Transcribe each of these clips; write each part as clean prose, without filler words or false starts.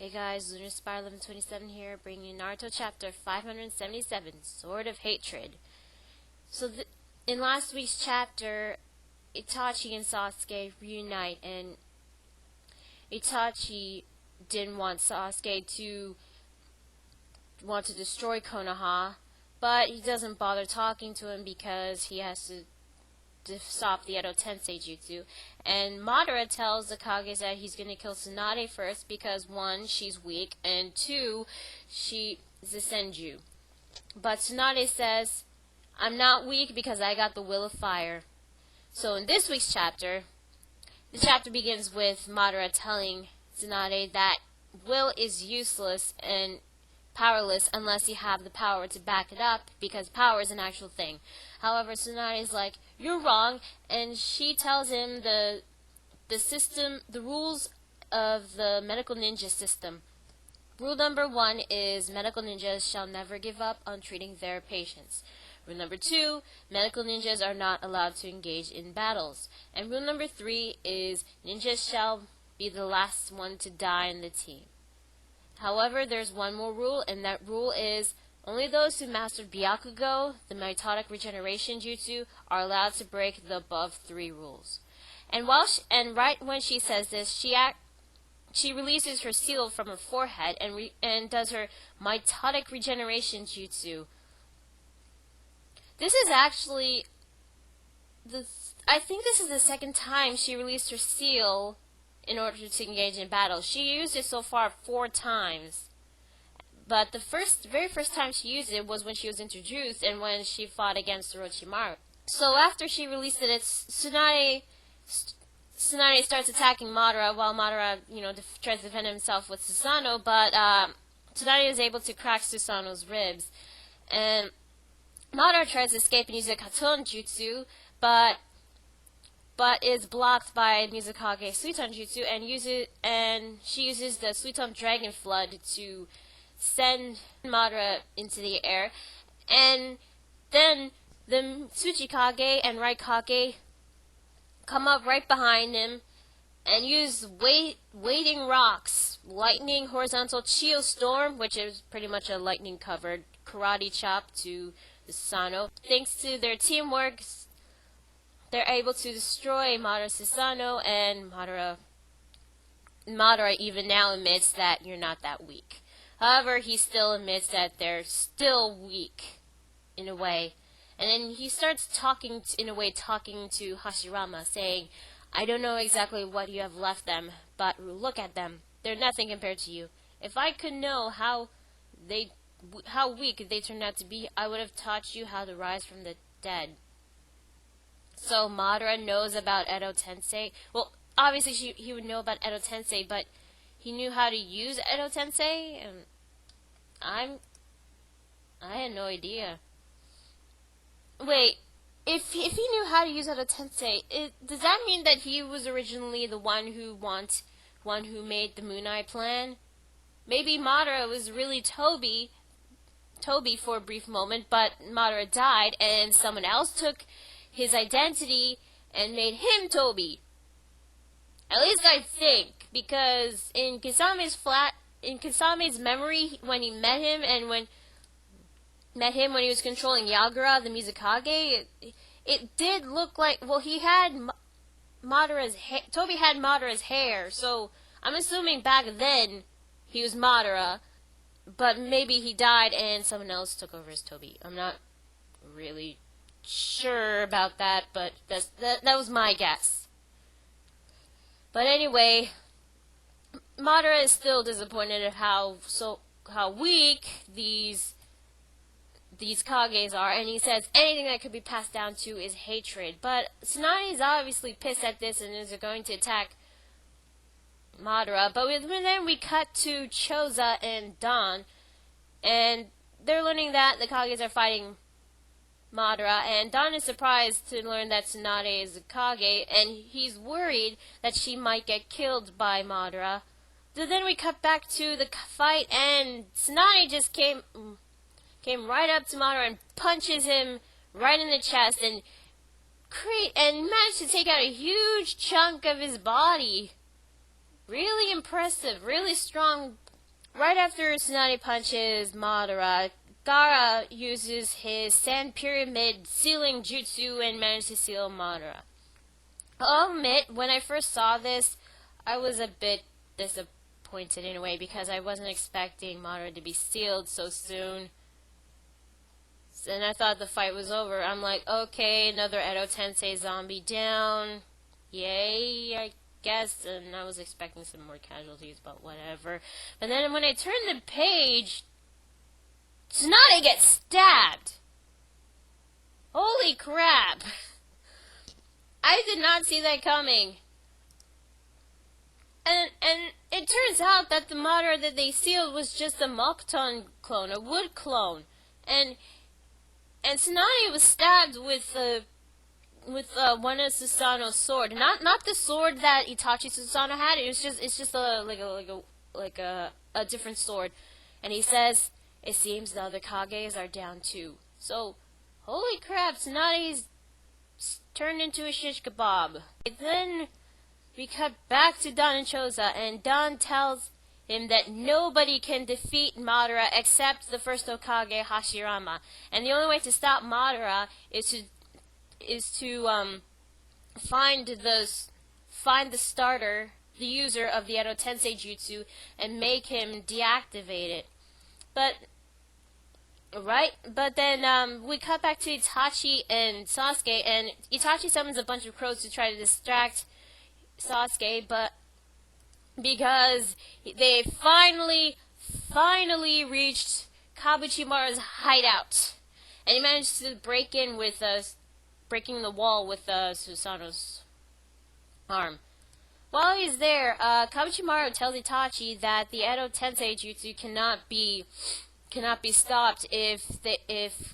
Hey guys, Lunar Spire 1127 here, bringing you Naruto chapter 577, Sword of Hatred. So, in last week's chapter, Itachi and Sasuke reunite, and Itachi didn't want Sasuke to destroy Konoha, but he doesn't bother talking to him because he has to stop the Edo Tensei jutsu. And Madara tells the Kages that he's going to kill Tsunade first because 1, she's weak, and 2, she is a senju. But Tsunade says, I'm not weak because I got the will of fire. So in this week's chapter, the chapter begins with Madara telling Tsunade that will is useless and powerless unless you have the power to back it up, because power is an actual thing. However, Tsunade is like, you're wrong, and she tells him the rules of the medical ninja system. Rule number 1 is medical ninjas shall never give up on treating their patients. Rule number 2, medical ninjas are not allowed to engage in battles. And rule number 3 is ninjas shall be the last one to die in the team. However, there's one more rule, and that rule is only those who mastered Byakugo, the mitotic regeneration jutsu, are allowed to break the above 3 rules. And right when she says this, she releases her seal from her forehead and does her mitotic regeneration jutsu. This is actually I think this is the second time she released her seal in order to engage in battle. She used it so far 4 times. But the very first time she used it was when she was introduced and when she fought against Orochimaru. So after she released it, Tsunade starts attacking Madara while Madara, tries to defend himself with Susanoo, but Tsunade is able to crack Susanoo's ribs. And Madara tries to escape and use a Katon jutsu, but is blocked by Mizukage Suiton Jutsu and she uses the Suiton Dragon Flood to send Madara into the air, and then the Tsuchikage and Raikage come up right behind him and use weighting rocks, lightning horizontal Chio Storm, which is pretty much a lightning covered karate chop to the Susanoo. Thanks to their teamwork, they're able to destroy Madara's Susanoo, and Madara even now admits that you're not that weak. However, he still admits that they're still weak, in a way. And then he starts talking to Hashirama, saying, I don't know exactly what you have left them, but look at them. They're nothing compared to you. If I could know how weak they turned out to be, I would have taught you how to rise from the dead. So Madara knows about Edo Tensei. Well, obviously he would know about Edo Tensei, but he knew how to use Edo Tensei, and I had no idea. Wait, if he knew how to use Edo Tensei, does that mean that he was originally the one who made the Moon Eye plan? Maybe Madara was really Toby for a brief moment, but Madara died, and someone else took his identity and made him Toby. At least I think, because in Kisame's memory, when he met him and when he was controlling Yagura, the Mizukage, it did look like, well, he had Toby had Madara's hair, so I'm assuming back then he was Madara, but maybe he died and someone else took over as Toby. I'm not really sure about that, but that was my guess. But anyway, Madara is still disappointed at how weak these Kages are, and he says anything that could be passed down to is hatred. But Tsunade is obviously pissed at this and is going to attack Madara. But then we cut to Choza and Don, and they're learning that the Kages are fighting Madara, and Don is surprised to learn that Tsunade is a Kage, and he's worried that she might get killed by Madara. So then we cut back to the fight, and Tsunade just came right up to Madara and punches him right in the chest, and managed to take out a huge chunk of his body. Really impressive, really strong right after Tsunade punches Madara, Gaara uses his Sand Pyramid sealing jutsu and manages to seal Madara. I'll admit, when I first saw this, I was a bit disappointed in a way because I wasn't expecting Madara to be sealed so soon. And I thought the fight was over. I'm like, okay, another Edo Tensei zombie down. Yay, I guess. And I was expecting some more casualties, but whatever. But then when I turned the page, Tsunade gets stabbed. Holy crap. I did not see that coming. And it turns out that the Madara that they sealed was just a Mokuton clone, a wood clone. And Tsunade was stabbed with one of Susanoo's sword. Not the sword that Itachi Susanoo had. It's just a different sword. And he says, it seems the other Kages are down too. So, holy crap, Tsunade's turned into a shish kebab. Then we cut back to Don and Choza, and Don tells him that nobody can defeat Madara except the first Hokage, Hashirama. And the only way to stop Madara is to find the starter, the user of the Edo Tensei jutsu, and make him deactivate it. But then we cut back to Itachi and Sasuke, and Itachi summons a bunch of crows to try to distract Sasuke, but because they finally reached Kabukimaru's hideout, and he managed to break in with breaking the wall with Susanoo's arm. While he's there, Kabukimaru tells Itachi that the Edo Tensei jutsu cannot be stopped if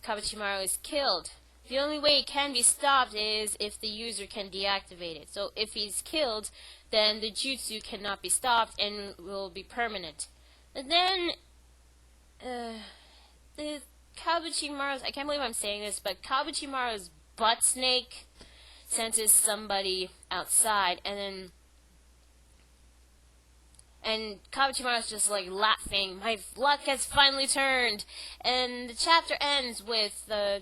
Kabukimaru is killed. The only way it can be stopped is if the user can deactivate it. So if he's killed, then the jutsu cannot be stopped and will be permanent. And then the Kabukimaru's, I can't believe I'm saying this, but Kabukimaru's butt snake senses somebody outside, and Kabukimaru's just like laughing. My luck has finally turned, and the chapter ends with a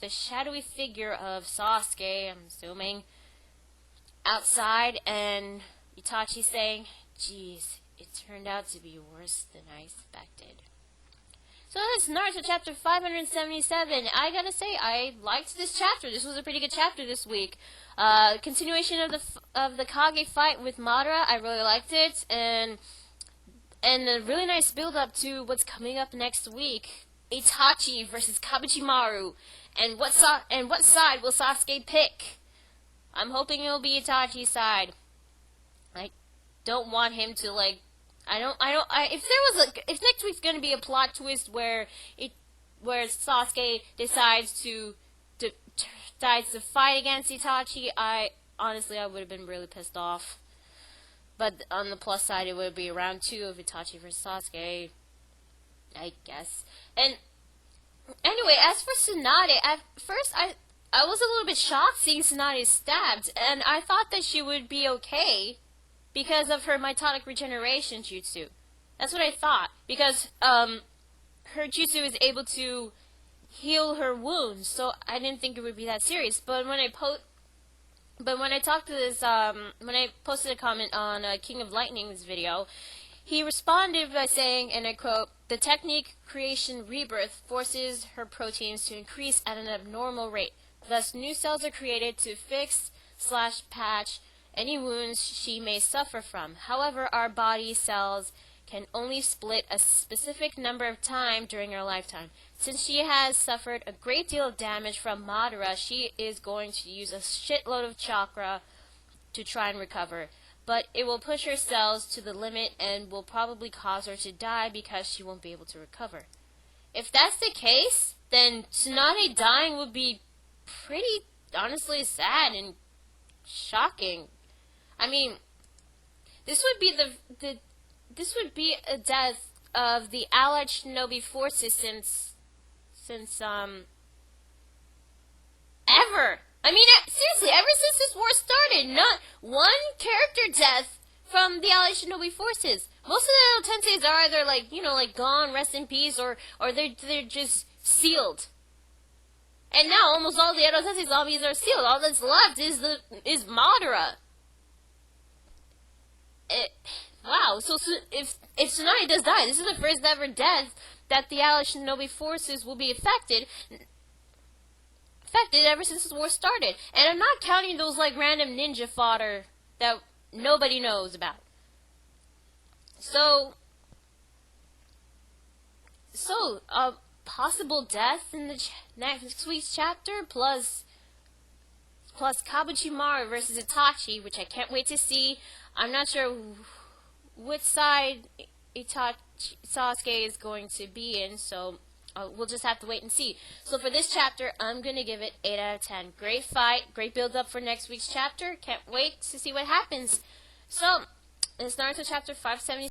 shadowy figure of Sasuke, I'm assuming, outside, and Itachi saying, "Geez, it turned out to be worse than I expected." So that's Naruto chapter 577. I gotta say, I liked this chapter. This was a pretty good chapter this week. Continuation of the Kage fight with Madara. I really liked it, and a really nice build up to what's coming up next week. Itachi versus Kabukimaru, and what side will Sasuke pick? I'm hoping it'll be Itachi's side. I don't want him to if next week's gonna be a plot twist where Sasuke decides to fight against Itachi, I would have been really pissed off. But on the plus side, it would be round 2 of Itachi versus Sasuke, I guess. And anyway, as for Tsunade, at first I was a little bit shocked seeing Tsunade stabbed, and I thought that she would be okay because of her mitotic regeneration jutsu. That's what I thought, because her jutsu is able to heal her wounds, so I didn't think it would be that serious. But when I posted a comment on King of Lightning's video, he responded by saying, and I quote, "The technique creation rebirth forces her proteins to increase at an abnormal rate. Thus, new cells are created to fix/patch any wounds she may suffer from. However, our body cells can only split a specific number of times during her lifetime. Since she has suffered a great deal of damage from Madara, she is going to use a shitload of chakra to try and recover. But it will push her cells to the limit and will probably cause her to die because she won't be able to recover." If that's the case, then Tsunade dying would be pretty, honestly, sad and shocking. I mean, this would be a death of the Allied Shinobi forces since ever. I mean, seriously, ever since this war started, not one character death from the Allied Shinobi forces. Most of the Edo Tenseis are either like, like gone, rest in peace, or they're just sealed. And now almost all the Edo Tensei zombies are sealed. All that's left is Madara. Wow. So if Tsunade does die, this is the first ever death that the Allied Shinobi forces will be affected ever since the war started. And I'm not counting those like random ninja fodder that nobody knows about. So possible death in the next week's chapter, plus Kabuchimara versus Itachi, which I can't wait to see. I'm not sure which side Sasuke is going to be in, so we'll just have to wait and see. So for this chapter, I'm going to give it 8 out of 10. Great fight, great build up for next week's chapter. Can't wait to see what happens. So, it's Naruto chapter 570.